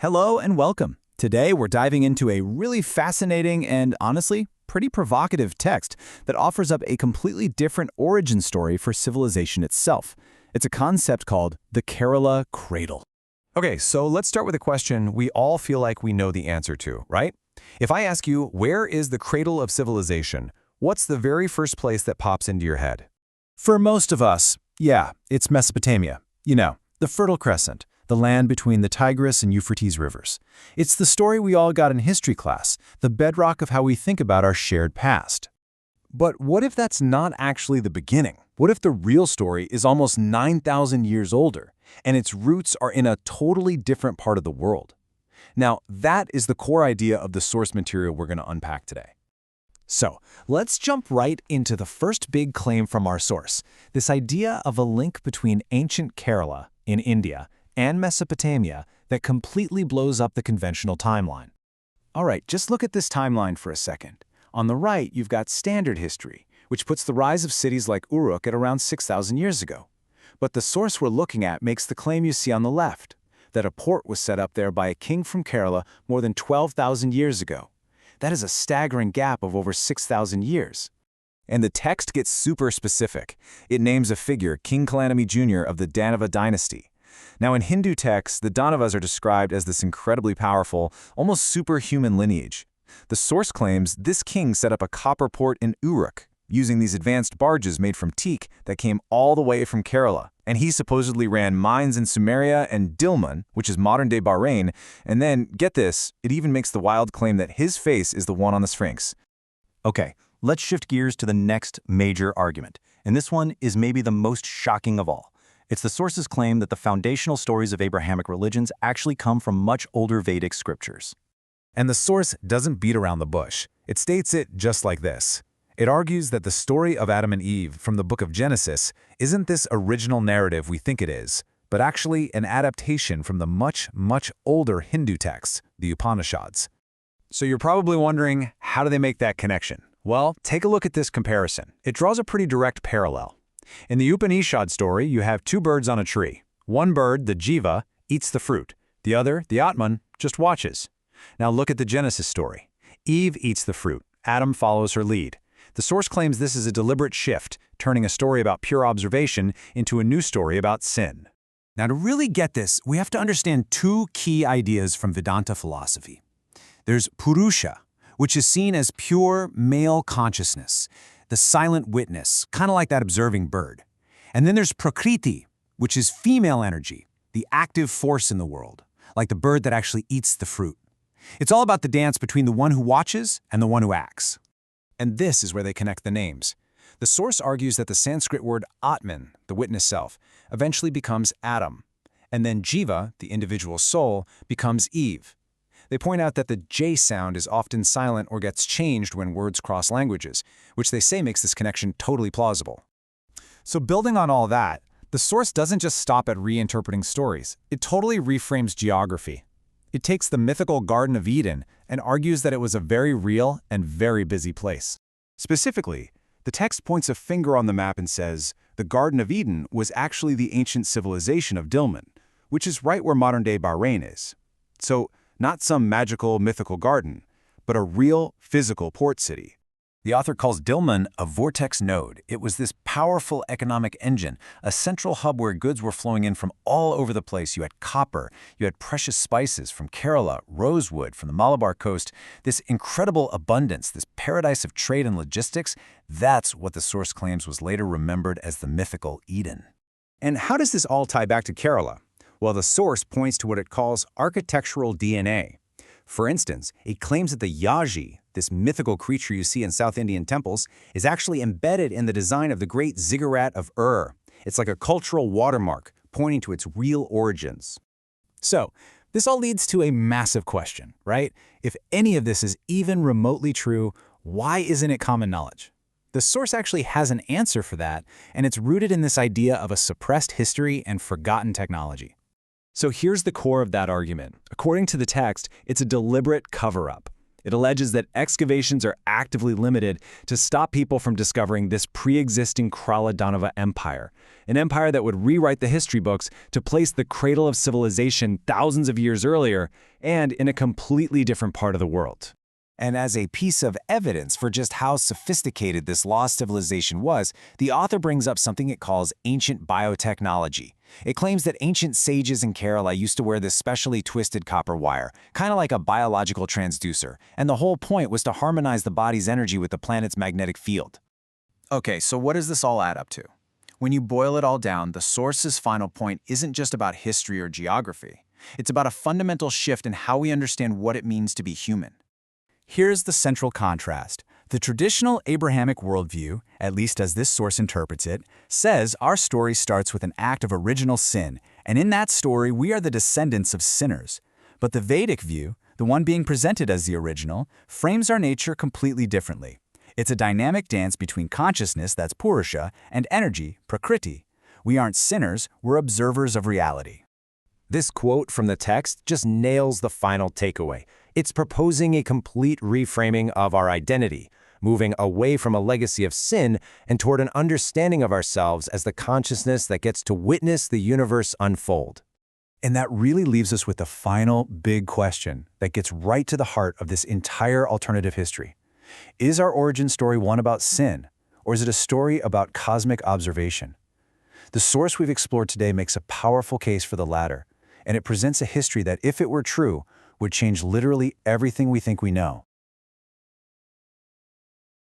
Hello and welcome. Today we're diving into a really fascinating and honestly pretty provocative text that offers up a completely different origin story for civilization itself. It's a concept called the Kerala Cradle. Okay, so let's start with a question we all feel like we know the answer to, right? If I ask you, where is the cradle of civilization, what's the very first place that pops into your head? For most of us, it's Mesopotamia. The Fertile Crescent, the land between the Tigris and Euphrates rivers. It's the story we all got in history class, the bedrock of how we think about our shared past. But what if that's not actually the beginning? What if the real story is almost 9,000 years older, and its roots are in a totally different part of the world? Now, that is the core idea of the source material we're going to unpack today. So, let's jump right into the first big claim from our source, this idea of a link between ancient Kerala in India and Mesopotamia that completely blows up the conventional timeline. All right, just look at this timeline for a second. On the right, you've got standard history, which puts the rise of cities like Uruk at around 6,000 years ago. But the source we're looking at makes the claim you see on the left, that a port was set up there by a king from Kerala more than 12,000 years ago. That is a staggering gap of over 6,000 years. And the text gets super specific. It names a figure, King Kalanami Jr. of the Danava dynasty. Now, in Hindu texts, the Danavas are described as this incredibly powerful, almost superhuman lineage. The source claims this king set up a copper port in Uruk, using these advanced barges made from teak that came all the way from Kerala. And he supposedly ran mines in Sumeria and Dilmun, which is modern-day Bahrain, and then, get this, it even makes the wild claim that his face is the one on the Sphinx. Okay, let's shift gears to the next major argument, and this one is maybe the most shocking of all. It's the source's claim that the foundational stories of Abrahamic religions actually come from much older Vedic scriptures. And the source doesn't beat around the bush. It states it just like this. It argues that the story of Adam and Eve from the book of Genesis isn't this original narrative we think it is, but actually an adaptation from the much, much older Hindu texts, the Upanishads. So you're probably wondering, how do they make that connection? Well, take a look at this comparison. It draws a pretty direct parallel. In the Upanishad story, you have two birds on a tree. One bird, the Jiva, eats the fruit. The other, the Atman, just watches. Now look at the Genesis story. Eve eats the fruit. Adam follows her lead. The source claims this is a deliberate shift, turning a story about pure observation into a new story about sin. Now, to really get this, we have to understand two key ideas from Vedanta philosophy. There's Purusha, which is seen as pure male consciousness, the silent witness, kind of like that observing bird. And then there's Prakriti, which is female energy, the active force in the world, like the bird that actually eats the fruit. It's all about the dance between the one who watches and the one who acts. And this is where they connect the names. The source argues that the Sanskrit word Atman, the witness self, eventually becomes Adam, and then Jiva, the individual soul, becomes Eve. They point out that the J sound is often silent or gets changed when words cross languages, which they say makes this connection totally plausible. So building on all that, the source doesn't just stop at reinterpreting stories. It totally reframes geography. It takes the mythical Garden of Eden and argues that it was a very real and very busy place. Specifically, the text points a finger on the map and says, the Garden of Eden was actually the ancient civilization of Dilmun, which is right where modern-day Bahrain is. So, not some magical, mythical garden, but a real, physical port city. The author calls Dilmun a vortex node. It was this powerful economic engine, a central hub where goods were flowing in from all over the place. You had copper, you had precious spices from Kerala, rosewood from the Malabar coast, this incredible abundance, this paradise of trade and logistics. That's what the source claims was later remembered as the mythical Eden. And how does this all tie back to Kerala? Well, the source points to what it calls architectural DNA. For instance, it claims that the Yaji, this mythical creature you see in South Indian temples, is actually embedded in the design of the great ziggurat of Ur. It's like a cultural watermark, pointing to its real origins. So, this all leads to a massive question, right? If any of this is even remotely true, why isn't it common knowledge? The source actually has an answer for that, and it's rooted in this idea of a suppressed history and forgotten technology. So here's the core of that argument. According to the text, it's a deliberate cover-up. It alleges that excavations are actively limited to stop people from discovering this pre-existing Krala Danava empire, an empire that would rewrite the history books to place the cradle of civilization thousands of years earlier and in a completely different part of the world. And as a piece of evidence for just how sophisticated this lost civilization was, the author brings up something it calls ancient biotechnology. It claims that ancient sages in Kerala used to wear this specially twisted copper wire, kind of like a biological transducer, and the whole point was to harmonize the body's energy with the planet's magnetic field. Okay, so what does this all add up to? When you boil it all down, the source's final point isn't just about history or geography. It's about a fundamental shift in how we understand what it means to be human. Here's the central contrast. The traditional Abrahamic worldview, at least as this source interprets it, says our story starts with an act of original sin, and in that story we are the descendants of sinners. But the Vedic view, the one being presented as the original, frames our nature completely differently. It's a dynamic dance between consciousness, that's Purusha, and energy, Prakriti. We aren't sinners, we're observers of reality. This quote from the text just nails the final takeaway. It's proposing a complete reframing of our identity, moving away from a legacy of sin and toward an understanding of ourselves as the consciousness that gets to witness the universe unfold. And that really leaves us with the final big question that gets right to the heart of this entire alternative history. Is our origin story one about sin, or is it a story about cosmic observation? The source we've explored today makes a powerful case for the latter, and it presents a history that, if it were true, would change literally everything we think we know.